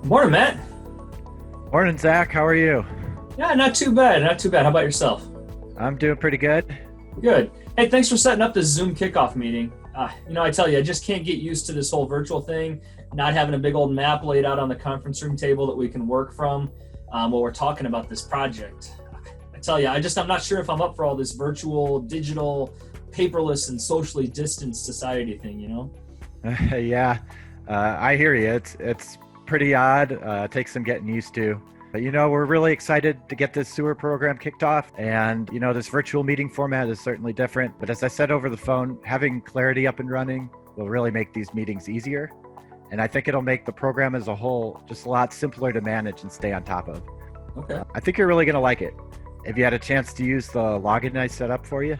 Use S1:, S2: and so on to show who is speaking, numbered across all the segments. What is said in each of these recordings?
S1: Morning, Matt.
S2: Morning, Zach. How are you?
S1: Yeah, not too bad. Not too bad. How about yourself?
S2: I'm doing pretty good.
S1: Good. Hey, thanks for setting up this Zoom kickoff meeting. I tell you, I just can't get used to this whole virtual thing, not having a big old map laid out on the conference room table that we can work from while we're talking about this project. I tell you, I'm not sure if I'm up for all this virtual, digital, paperless, and socially distanced society thing.
S2: Yeah, I hear you. It's pretty odd. Takes some getting used to. But we're really excited to get this sewer program kicked off. And this virtual meeting format is certainly different. But as I said over the phone, having Clarity up and running will really make these meetings easier. And I think it'll make the program as a whole just a lot simpler to manage and stay on top of.
S1: Okay.
S2: I think you're really going to like it. Have you had a chance to use the login I set up for you?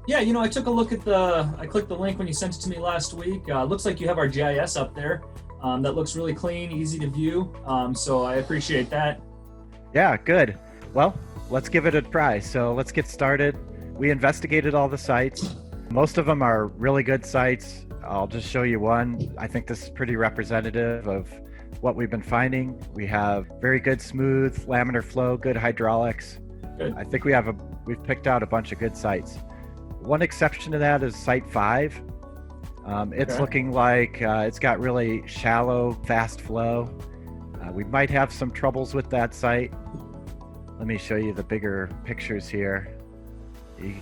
S1: Yeah, I took a look at I clicked the link when you sent it to me last week. Looks like you have our GIS up there. That looks really clean, easy to view. So I appreciate that.
S2: Yeah, good. Well, let's give it a try. So let's get started. We investigated all the sites. Most of them are really good sites. I'll just show you one. I think this is pretty representative of what we've been finding. We have very good smooth laminar flow, good hydraulics.
S1: Good.
S2: I think we've picked out a bunch of good sites. One exception to that is site 5. It's looking like it's got really shallow, fast flow. We might have some troubles with that site. Let me show you the bigger pictures here.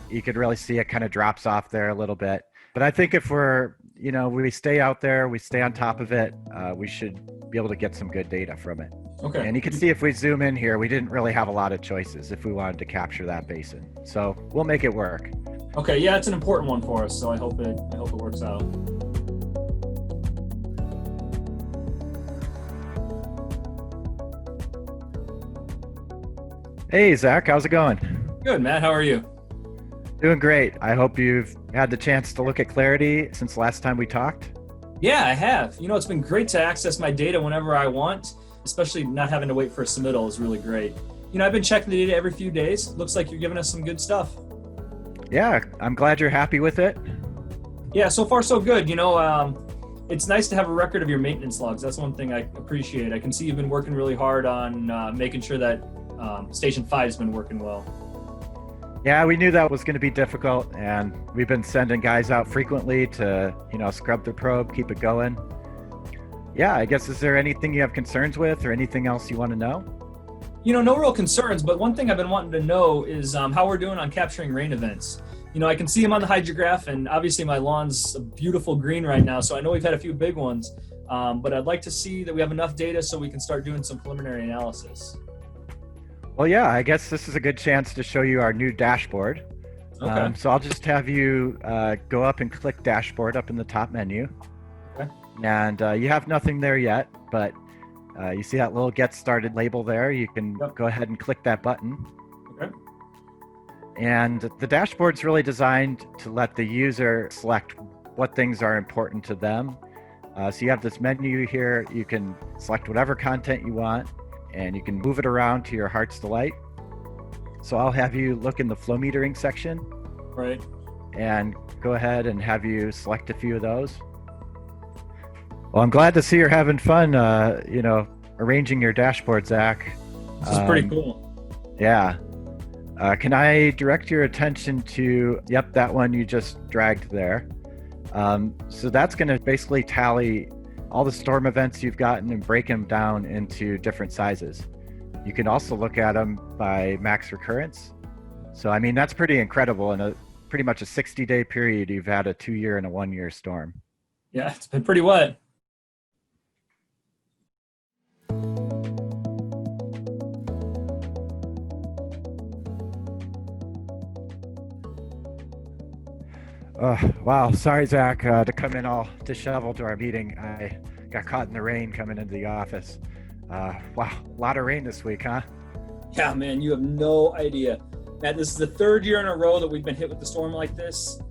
S2: You could really see it kind of drops off there a little bit. But I think if we stay out there, we stay on top of it, we should be able to get some good data from it.
S1: Okay.
S2: And you can see if we zoom in here, we didn't really have a lot of choices if we wanted to capture that basin. So we'll make it work.
S1: Okay, yeah, it's an important one for us, so I hope it works out.
S2: Hey, Zach, how's it going?
S1: Good, Matt. How are you?
S2: Doing great. I hope you've had the chance to look at Clarity since last time we talked.
S1: Yeah, I have. It's been great to access my data whenever I want, especially not having to wait for a submittal is really great. I've been checking the data every few days. Looks like you're giving us some good stuff.
S2: Yeah, I'm glad you're happy with it.
S1: Yeah, so far so good. It's nice to have a record of your maintenance logs. That's one thing I appreciate. I can see you've been working really hard on making sure that Station 5 has been working well.
S2: Yeah, we knew that was going to be difficult, and we've been sending guys out frequently to, scrub the probe, keep it going. Yeah, I guess, is there anything you have concerns with or anything else you want to know?
S1: No real concerns, but one thing I've been wanting to know is how we're doing on capturing rain events. I can see them on the hydrograph, and obviously my lawn's a beautiful green right now, so I know we've had a few big ones, but I'd like to see that we have enough data so we can start doing some preliminary analysis.
S2: Well, yeah, I guess this is a good chance to show you our new dashboard.
S1: Okay.
S2: So I'll just have you go up and click dashboard up in the top menu.
S1: Okay.
S2: And you have nothing there yet, but you see that little get started label there. You can go ahead and click that button.
S1: Okay.
S2: And the dashboard's really designed to let the user select what things are important to them. So you have this menu here. You can select whatever content you want, and you can move it around to your heart's delight. So I'll have you look in the flow metering section.
S1: Right.
S2: And go ahead and have you select a few of those. Well, I'm glad to see you're having fun, arranging your dashboard, Zach.
S1: This is pretty cool.
S2: Yeah. Can I direct your attention to, that one you just dragged there. So that's going to basically tally all the storm events you've gotten and break them down into different sizes. You can also look at them by max recurrence. So, that's pretty incredible. In pretty much a 60-day period, you've had a 2-year and a 1-year storm.
S1: Yeah, it's been pretty wet.
S2: Wow. Sorry, Zach, to come in all disheveled to our meeting. I got caught in the rain coming into the office. Wow, a lot of rain this week, huh?
S1: Yeah, man, you have no idea. Matt, this is the 3rd year in a row that we've been hit with the storm like this.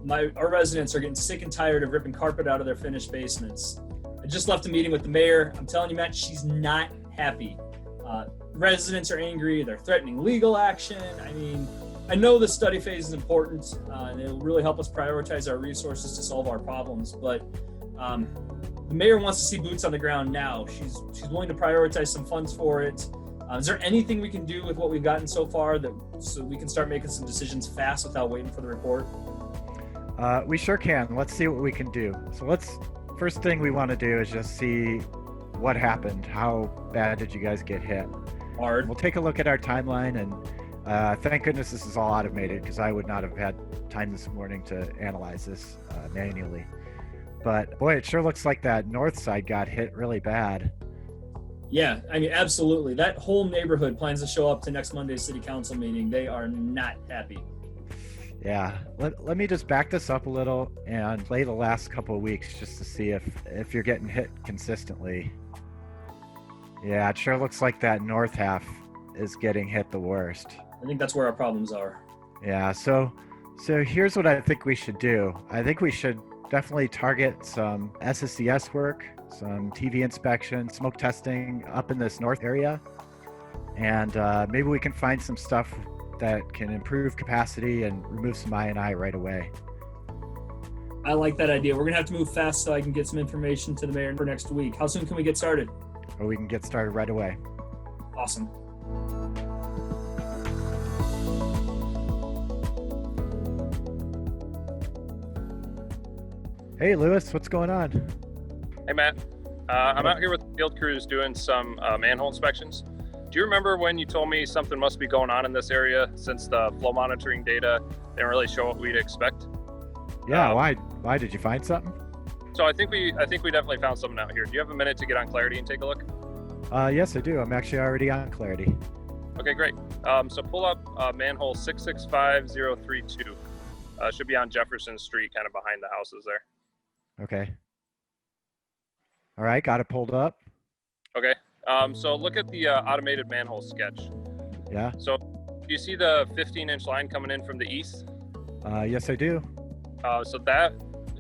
S1: Our residents are getting sick and tired of ripping carpet out of their finished basements. I just left a meeting with the mayor. I'm telling you, Matt, she's not happy. Residents are angry. They're threatening legal action. I know the study phase is important, and it'll really help us prioritize our resources to solve our problems, but the mayor wants to see boots on the ground now. She's willing to prioritize some funds for it. Is there anything we can do with what we've gotten so far so we can start making some decisions fast without waiting for the report?
S2: We sure can. Let's see what we can do. So first thing we want to do is just see what happened. How bad did you guys get hit?
S1: Hard.
S2: We'll take a look at our timeline, and thank goodness this is all automated, because I would not have had time this morning to analyze this manually. But boy, it sure looks like that north side got hit really bad.
S1: Yeah, I mean, absolutely. That whole neighborhood plans to show up to next Monday's city council meeting. They are not happy.
S2: Yeah, let me just back this up a little and play the last couple of weeks just to see if you're getting hit consistently. Yeah, it sure looks like that north half is getting hit the worst.
S1: I think that's where our problems are.
S2: Yeah, so here's what I think we should do. I think we should definitely target some SSCS work, some TV inspection, smoke testing up in this north area. And maybe we can find some stuff that can improve capacity and remove some I&I right away.
S1: I like that idea. We're going to have to move fast so I can get some information to the mayor for next week. How soon can we get started?
S2: Or we can get started right away.
S1: Awesome.
S2: Hey, Lewis, what's going on?
S3: Hey, Matt. I'm out here with the field crews doing some manhole inspections. Do you remember when you told me something must be going on in this area since the flow monitoring data didn't really show what we'd expect?
S2: Yeah, why did you find something?
S3: So I think we definitely found something out here. Do you have a minute to get on Clarity and take a look?
S2: Yes, I do. I'm actually already on Clarity.
S3: Okay, great. So pull up manhole 665032. Should be on Jefferson Street, kind of behind the houses there.
S2: Okay. All right, got it pulled up.
S3: Okay. So look at the automated manhole sketch.
S2: Yeah.
S3: So do you see the 15-inch line coming in from the east?
S2: Yes, I do.
S3: So that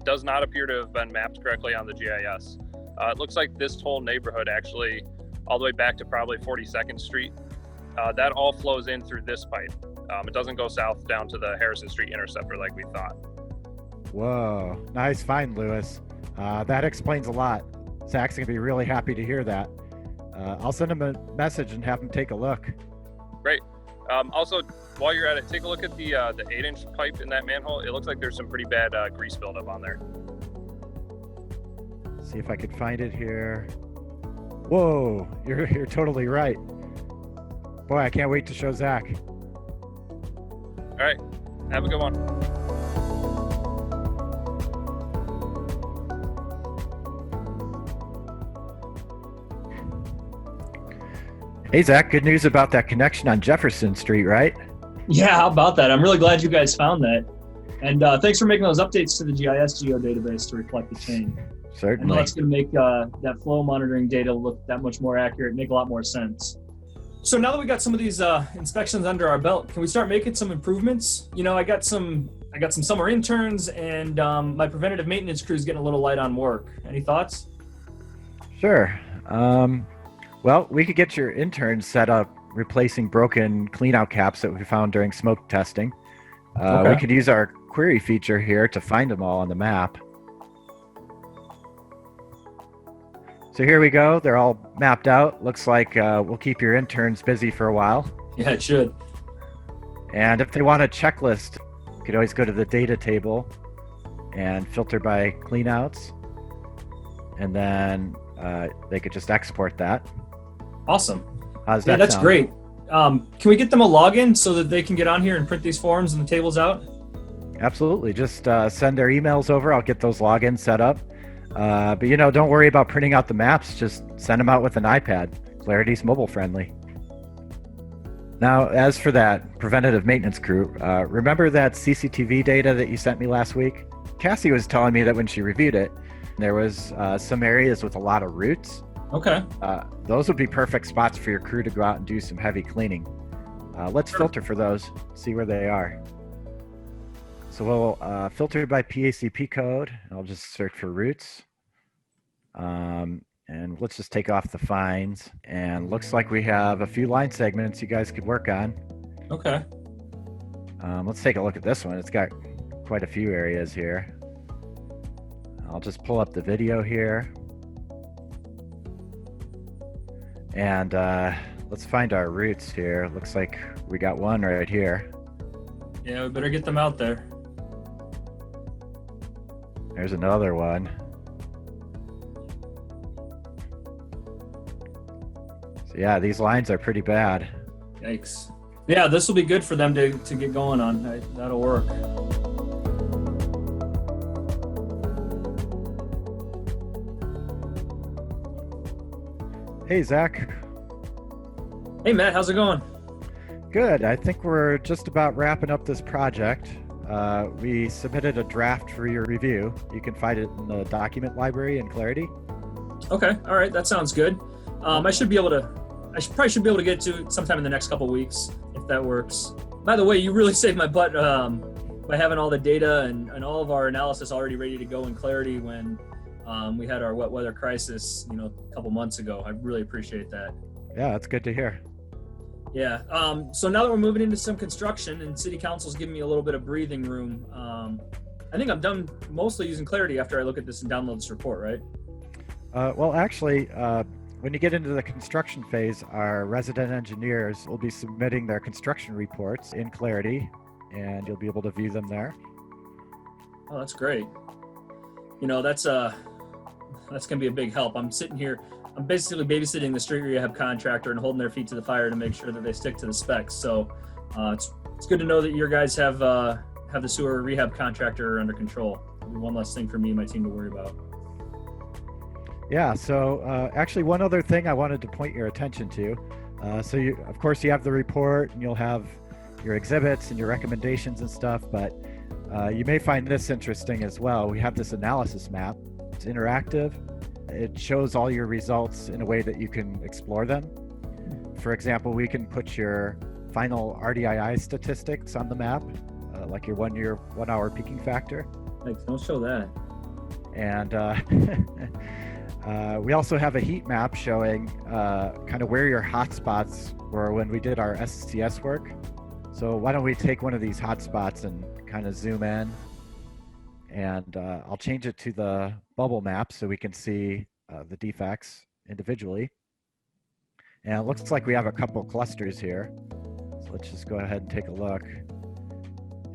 S3: does not appear to have been mapped correctly on the GIS. It looks like this whole neighborhood actually, all the way back to probably 42nd Street, that all flows in through this pipe. It doesn't go south down to the Harrison Street interceptor like we thought.
S2: Whoa, nice find, Lewis. That explains a lot. Zach's gonna be really happy to hear that. I'll send him a message and have him take a look.
S3: Great. Also, while you're at it, take a look at the 8-inch pipe in that manhole. It looks like there's some pretty bad grease buildup on there.
S2: See if I could find it here. Whoa, you're totally right. Boy, I can't wait to show Zach.
S3: All right, have a good one.
S2: Hey, Zach, good news about that connection on Jefferson Street, right?
S1: Yeah, how about that? I'm really glad you guys found that. And thanks for making those updates to the GIS geo database to reflect the change. I
S2: Certainly.
S1: know that's going to make that flow monitoring data look that much more accurate, make a lot more sense. So now that we got some of these inspections under our belt, can we start making some improvements? You know, I got some summer interns, and my preventative maintenance crew is getting a little light on work. Any thoughts?
S2: Sure. Well, we could get your interns set up replacing broken cleanout caps that we found during smoke testing.
S1: Okay.
S2: We could use our query feature here to find them all on the map. So here we go. They're all mapped out. Looks like we'll keep your interns busy for a while.
S1: Yeah, it should.
S2: And if they want a checklist, you could always go to the data table and filter by cleanouts. And then they could just export that.
S1: Awesome.
S2: How's that
S1: Yeah, that's
S2: sound?
S1: great. Can we get them a login so that they can get on here and print these forms and the tables out?
S2: Absolutely. Just send their emails over. I'll get those logins set up. But, don't worry about printing out the maps. Just send them out with an iPad. Clarity's mobile friendly. Now, as for that preventative maintenance crew, remember that CCTV data that you sent me last week? Cassie was telling me that when she reviewed it, there was some areas with a lot of roots.
S1: Okay.
S2: Those would be perfect spots for your crew to go out and do some heavy cleaning. Let's filter for those, see where they are. So we'll filter by PACP code. I'll just search for roots. And let's just take off the fines. And looks like we have a few line segments you guys could work on.
S1: Okay.
S2: Let's take a look at this one. It's got quite a few areas here. I'll just pull up the video here. And let's find our roots here. Looks like we got one right here.
S1: Yeah, we better get them out there.
S2: There's another one. So yeah, these lines are pretty bad.
S1: Yikes. Yeah, this will be good for them to get going on. That'll work.
S2: Hey, Zach.
S1: Hey, Matt, how's it going?
S2: Good. I think we're just about wrapping up this project. We submitted a draft for your review. You can find it in the document library in Clarity.
S1: Okay, all right, that sounds good. I probably should be able to get to it sometime in the next couple weeks, if that works. By the way, you really saved my butt by having all the data and all of our analysis already ready to go in Clarity when we had our wet weather crisis, a couple months ago. I really appreciate that.
S2: Yeah, that's good to hear.
S1: Yeah. So now that we're moving into some construction and City Council's giving me a little bit of breathing room, I think I'm done mostly using Clarity after I look at this and download this report, right?
S2: Well, actually, when you get into the construction phase, our resident engineers will be submitting their construction reports in Clarity, and you'll be able to view them there.
S1: Oh, that's great. That's going to be a big help. I'm sitting here, I'm basically babysitting the street rehab contractor and holding their feet to the fire to make sure that they stick to the specs. So it's good to know that your guys have the sewer rehab contractor under control. It'll be one less thing for me and my team to worry about.
S2: Yeah, so actually one other thing I wanted to point your attention to. So of course you have the report and you'll have your exhibits and your recommendations and stuff, but you may find this interesting as well. We have this analysis map. It's interactive. It shows all your results in a way that you can explore them. For example, we can put your final RDII statistics on the map, like your 1 hour peaking factor.
S1: Thanks, don't show that.
S2: And we also have a heat map showing kind of where your hotspots were when we did our SCS work. So why don't we take one of these hotspots and kind of zoom in, and I'll change it to the bubble map so we can see the defects individually. And it looks like we have a couple clusters here. So let's just go ahead and take a look.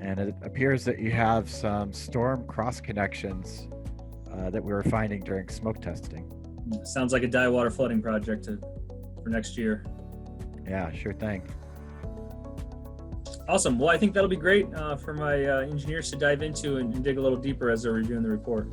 S2: And it appears that you have some storm cross connections that we were finding during smoke testing.
S1: Sounds like a dye water flooding project for next year.
S2: Yeah, sure thing.
S1: Awesome. Well, I think that'll be great for my engineers to dive into and dig a little deeper as they're reviewing the report.